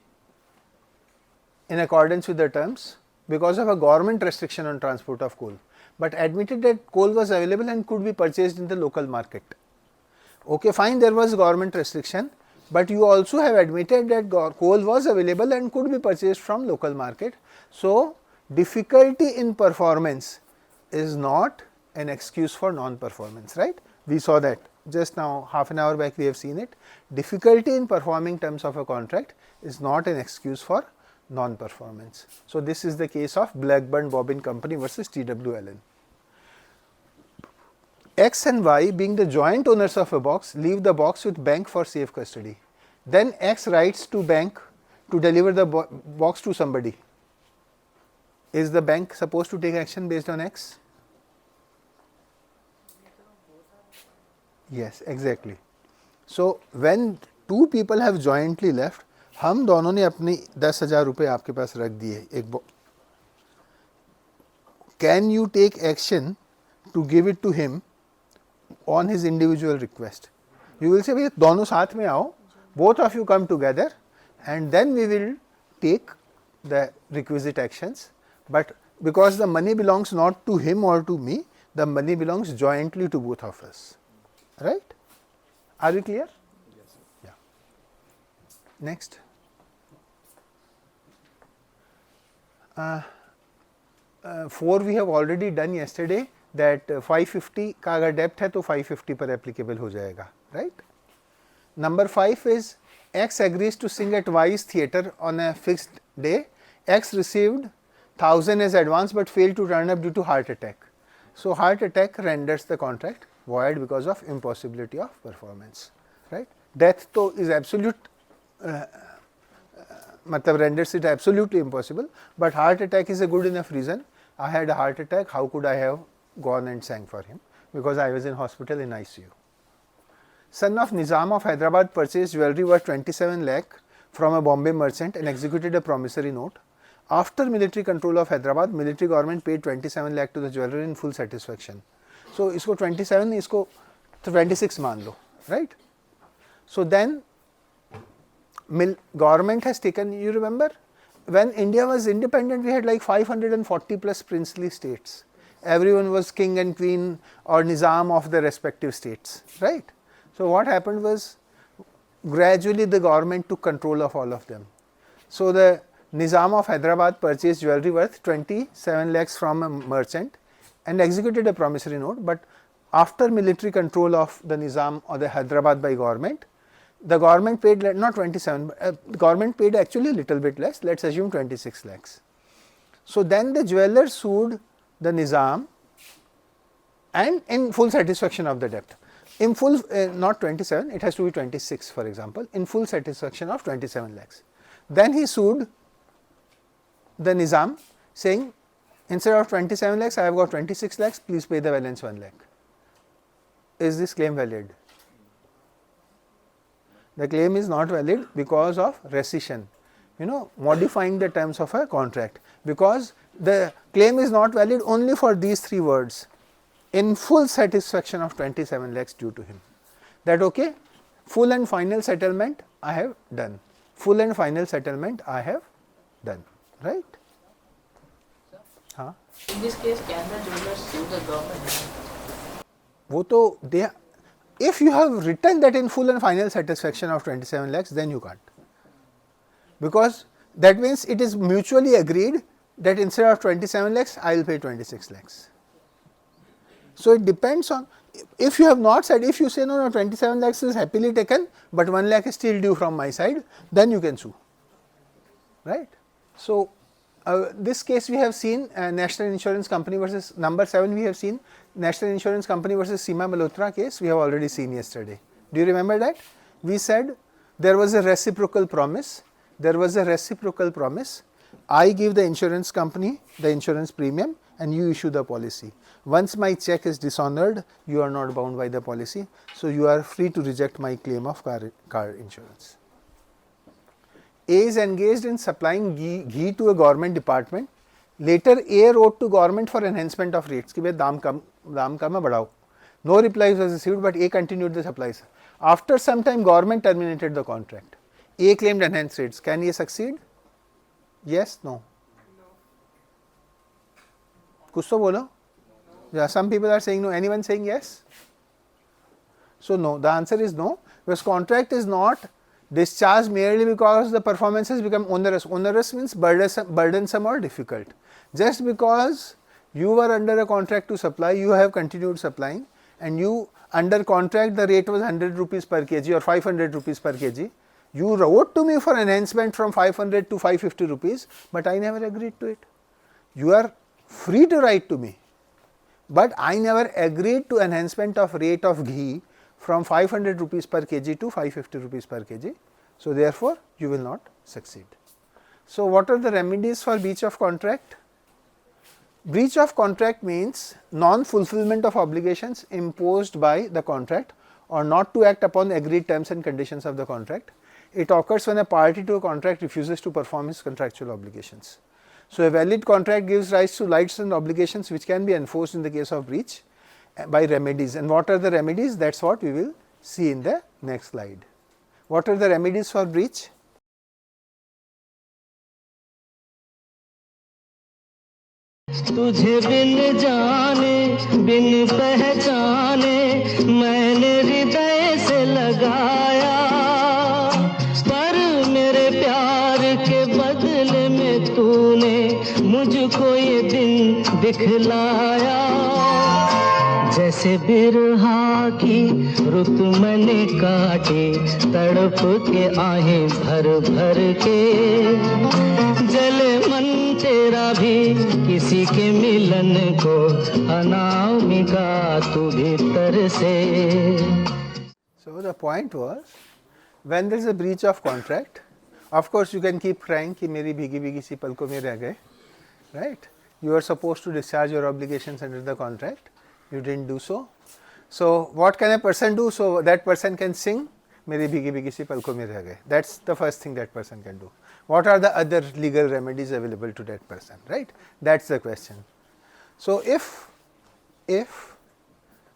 in accordance with the terms because of a government restriction on transport of coal, but admitted that coal was available and could be purchased in the local market. Okay, fine, there was government restriction, but you also have admitted that coal was available and could be purchased from local market. So difficulty in performance is not an excuse for non-performance, right? We saw that just now, half an hour back we have seen it. Difficulty in performing terms of a contract is not an excuse for non-performance. So this is the case of Blackburn Bobbin Company versus TW Allen. X and Y, being the joint owners of a box, leave the box with bank for safe custody. Then X writes to bank to deliver the box to somebody. Is the bank supposed to take action based on X? Yes, exactly. So when 2 people have jointly left, हम दोनों ने अपनी 10,000 रुपये आपके पास रख दिए एक can you take action to give it to him on his individual request? You will say, भैया दोनों साथ में आओ, both of you come together and then we will take the requisite actions, but because the money belongs not to him or to me, the money belongs jointly to both of us, right? Are you clear? Yes. Yeah. Next. 4 we have already done yesterday, that 550 का अगर depth है तो 550 पर applicable हो जाएगा, right? Number 5 is X agrees to sing at Y's theatre on a fixed day. X received 1000 as advance but failed to turn up due to heart attack. So heart attack renders the contract void because of impossibility of performance, right? Death तो is absolute, मतलब renders it absolutely impossible, but heart attack is a good enough reason. I had a heart attack, how could I have gone and sang for him? Because I was in hospital in ICU. Son of Nizam of Hyderabad purchased jewellery worth 27 lakh from a Bombay merchant and executed a promissory note. After military control of Hyderabad, military government paid 27 lakh to the jeweler in full satisfaction. So इसको 27, इसको 26 मान लो, right? So then government has taken, you remember when India was independent, we had like 540 plus princely states. Everyone was king and queen or nizam of the respective states, right? So what happened was gradually the government took control of all of them. So the Nizam of Hyderabad purchased jewellery worth 27 lakhs from a merchant and executed a promissory note, but after military control of the Nizam or the Hyderabad by government, the government paid not 27, the government paid actually a little bit less, let us assume 26 lakhs. So then the jeweller sued the Nizam and in full satisfaction of the debt. In full, not 27, it has to be 26 for example, in full satisfaction of 27 lakhs. Then he sued the Nizam saying, instead of 27 lakhs, I have got 26 lakhs, please pay the balance 1 lakh. is this claim valid? The claim is not valid because of rescission, modifying the terms of a contract, because the claim is not valid only for these three words, in full satisfaction of 27 lakhs due to him. That okay? Full and final settlement I have done. Full and final settlement I have done. Right? हाँ. In this case, can the jewelers sue the government? वो तो they, if you have written that in full and final satisfaction of 27 lakhs, then you can't, because that means it is mutually agreed that instead of 27 lakhs I will pay 26 lakhs. So it depends on, if you have not said, if you say no 27 lakhs is happily taken but 1 lakh is still due from my side, then you can sue, right. So this case we have seen National Insurance Company versus number 7, we have seen National Insurance Company versus Seema Malhotra case, we have already seen yesterday. Do you remember that? We said there was a reciprocal promise, I give the insurance company the insurance premium and you issue the policy. Once my check is dishonored, you are not bound by the policy, so you are free to reject my claim of car insurance. A is engaged in supplying ghee to a government department. Later A wrote to government for enhancement of rates कि भाई दाम कम है बढ़ाओ. No reply was received, but A continued the supplies. After some time, government terminated the contract. A claimed enhanced rates. Can A succeed? Yes, no. कुछ तो बोलो. Yeah, some people are saying no. Anyone saying yes? So no. The answer is no. Because contract is not discharged merely because the performance has become onerous. Onerous means burdensome or difficult. Just because you were under a contract to supply, you have continued supplying, and you under contract the rate was 100 rupees per kg or 500 rupees per kg. You wrote to me for enhancement from 500 to 550 rupees, but I never agreed to it. You are free to write to me, but I never agreed to enhancement of rate of ghee from 500 rupees per kg to 550 rupees per kg. So therefore, you will not succeed. So what are the remedies for breach of contract? Breach of contract means non-fulfillment of obligations imposed by the contract or not to act upon agreed terms and conditions of the contract. It occurs when a party to a contract refuses to perform his contractual obligations. So a valid contract gives rise to rights and obligations which can be enforced in the case of breach by remedies. And what are the remedies? That is what we will see in the next slide. What are the remedies for breach? तुझे बिन जाने बिन पहचाने मैंने हृदय से लगाया, पर मेरे प्यार के बदले में तूने मुझको ये दिन दिखलाया. जैसे बिरहा की रुत मैंने काटी, तड़प के आहें भर भर के, जले मन तेरा भी किसी के मिलन को, अनामिका तू भीतर से. So the point was, when there is a breach of contract, of course you can keep crying कि मेरी भीगी भीगी सी पलकों में रह गए, right? You are supposed to discharge your obligations under the contract. You didn't do so. So what can a person do? So that person can sing मेरी भीगी भीगी सी पलकों में रह गए. That's the first thing that person can do. What are the other legal remedies available to that person, right? That's the question. So if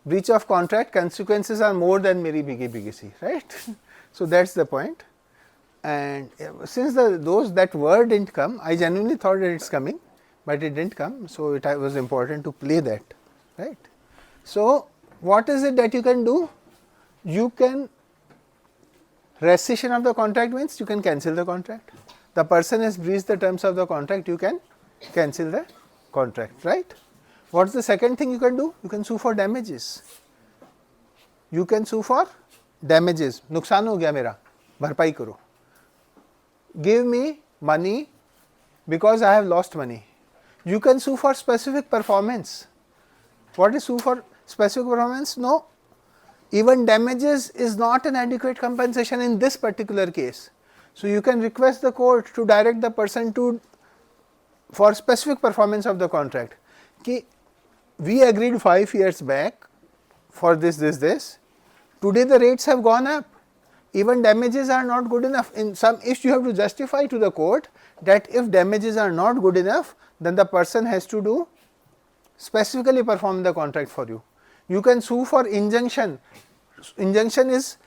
breach of contract consequences are more than मेरी भीगी भीगी सी, right? So that's the point. And since that word didn't come, I genuinely thought that it's coming, but it didn't come. So it was important to play that, right? So what is it that you can do? You can, rescission of the contract means you can cancel the contract. The person has breached the terms of the contract, you can cancel the contract, right? What's the second thing you can do? You can sue for damages. You can sue for damages. नुकसान हो गया मेरा, भरपाई करो. Give me money because I have lost money. You can sue for specific performance. What is sue for specific performance? No. Even damages is not an adequate compensation in this particular case. So you can request the court to direct the person for specific performance of the contract. कि we agreed 5 years back for this. Today the rates have gone up. Even damages are not good enough. In some, if you have to justify to the court that if damages are not good enough, then the person has to do specifically perform the contract for you. You can sue for injunction. Injunction is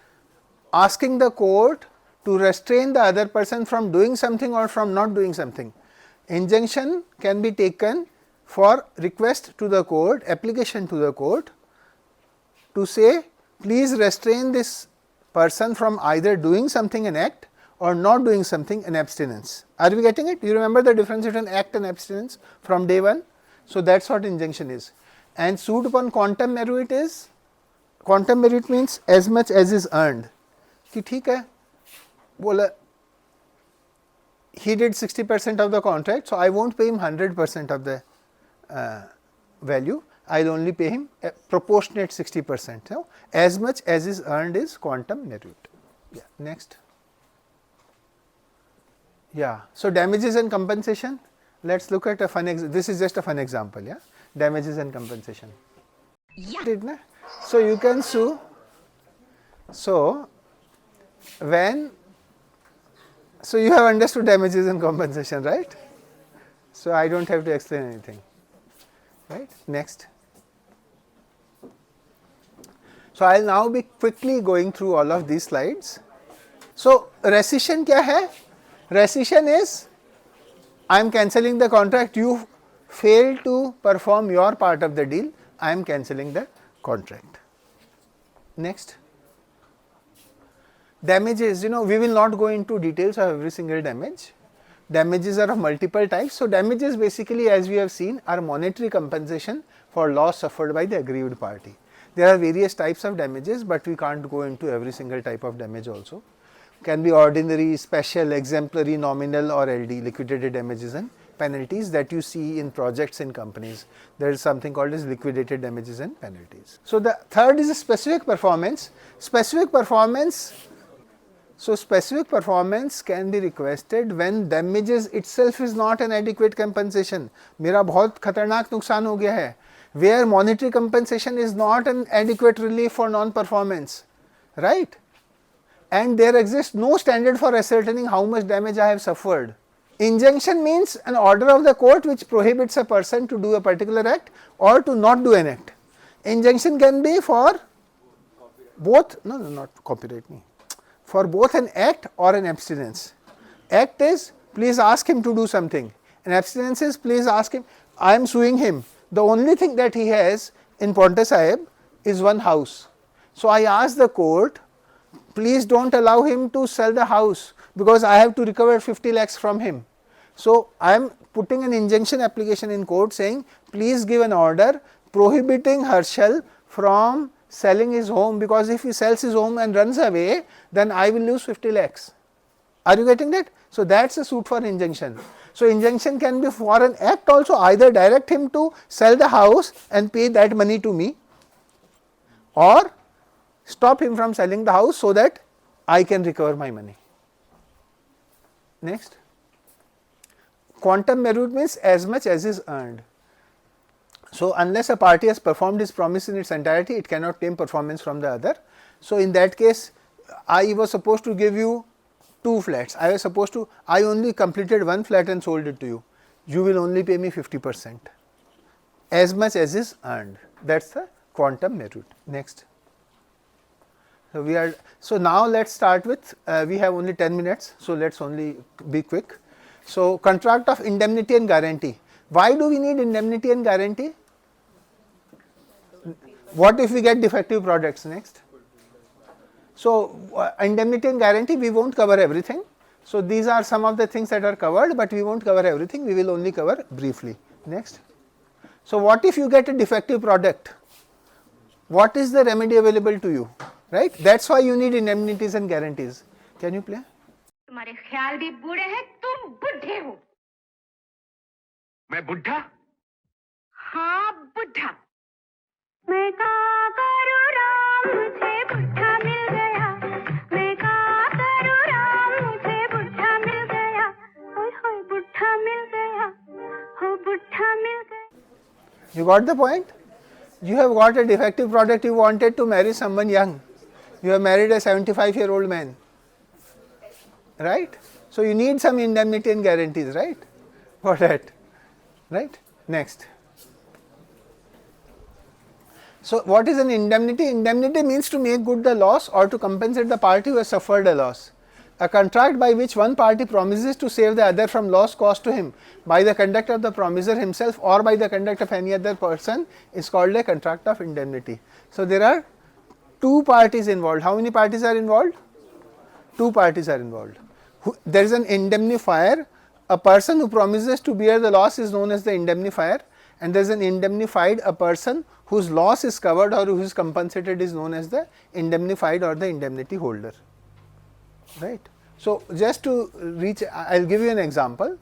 asking the court to restrain the other person from doing something or from not doing something. Injunction can be taken for request to the court, application to the court to say please restrain this person from either doing something, an act, or not doing something, an abstinence. Are we getting it? You remember the difference between act and abstinence from day one? So, that is what injunction is. And sued upon quantum merit is, quantum merit means as much as is earned. कि ठीक है, बोला he did 60% of the contract, so I won't pay him 100% of the value. I will only pay him a proportionate 60%. So, as much as is earned is quantum merit. Yeah, next. Yeah, so damages and compensation. Let us look at a fun. This is just a fun example. Yeah, damages and compensation. Yeah. So you can sue. So when. So you have understood damages and compensation, right? So I don't have to explain anything. Right. Next. So I will now be quickly going through all of these slides. So rescission क्या है? Rescission is I am cancelling the contract. You failed to perform your part of the deal. I am cancelling the contract. Next. Damages. You know, we will not go into details of every single damage. Damages are of multiple types. So damages basically, as we have seen, are monetary compensation for loss suffered by the aggrieved party. There are various types of damages, but we can't go into every single type of damage also. Can be ordinary, special, exemplary, nominal or LD, liquidated damages and penalties that you see in projects in companies. There is something called as liquidated damages and penalties. So the third is a specific performance. Specific performance. So specific performance can be requested when damages itself is not an adequate compensation. मेरा बहुत खतरनाक नुकसान हो गया है. Where monetary compensation is not an adequate relief for non-performance, right? And there exists no standard for ascertaining how much damage I have suffered. Injunction means an order of the court which prohibits a person to do a particular act or to not do an act. Injunction can be for both, no, not copyright me, for both an act or an abstinence. Act is please ask him to do something, and abstinence is please ask him, I am suing him. The only thing that he has in Ponta Sahib is one house. So I ask the court, please don't allow him to sell the house because I have to recover 50 lakhs from him. So I am putting an injunction application in court saying, please give an order prohibiting Harshal from selling his home, because if he sells his home and runs away, then I will lose 50 lakhs. Are you getting that? So that is a suit for injunction. So injunction can be for an act also, either direct him to sell the house and pay that money to me, or stop him from selling the house so that I can recover my money. Next. Quantum merit means as much as is earned. So unless a party has performed his promise in its entirety, it cannot claim performance from the other. So in that case, I was supposed to give you 2 flats. I only completed 1 flat and sold it to you. You will only pay me 50%. As much as is earned. That is the quantum merit. Next. So now let us start with, we have only 10 minutes, so let us only be quick. So contract of indemnity and guarantee. Why do we need indemnity and guarantee? What if we get defective products? Next. So indemnity and guarantee, we won't cover everything. So these are some of the things that are covered, but we won't cover everything, we will only cover briefly. Next. So what if you get a defective product? What is the remedy available to you? Right? That is why you need indemnities and guarantees. Can you play? तुम्हारे ख्याल भी बूढ़े हैं, तुम बुढ़े हो. मैं बुढ़ा? हाँ बुढ़ा. मैं क्या करूँ राम, मुझे बुढ़ा मिल गया. मैं क्या करूँ राम, मुझे बुढ़ा मिल गया. ओए होए बुढ़ा मिल गया. हो बुढ़ा मिल गया. You got the point? You have got a defective product, you wanted to marry someone young. You have married a 75-year-old man, right? So you need some indemnity and guarantees, right? For that, right? Next. So what is an indemnity? Indemnity means to make good the loss or to compensate the party who has suffered a loss. A contract by which one party promises to save the other from loss caused to him by the conduct of the promiser himself or by the conduct of any other person is called a contract of indemnity. So there are two parties involved. How many parties are involved? Two parties are involved. There is an indemnifier. A person who promises to bear the loss is known as the indemnifier, and there is an indemnified. A person whose loss is covered or who is compensated is known as the indemnified or the indemnity holder, right. So, just to reach, I will give you an example.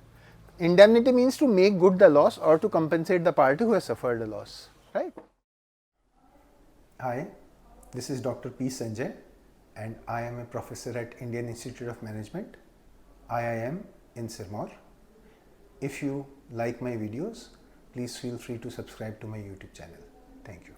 Indemnity means to make good the loss or to compensate the party who has suffered a loss, right. Hi, this is Dr. P. Sanjay, and I am a professor at Indian Institute of Management, IIM in Sirmaur. If you like my videos, please feel free to subscribe to my YouTube channel. Thank you.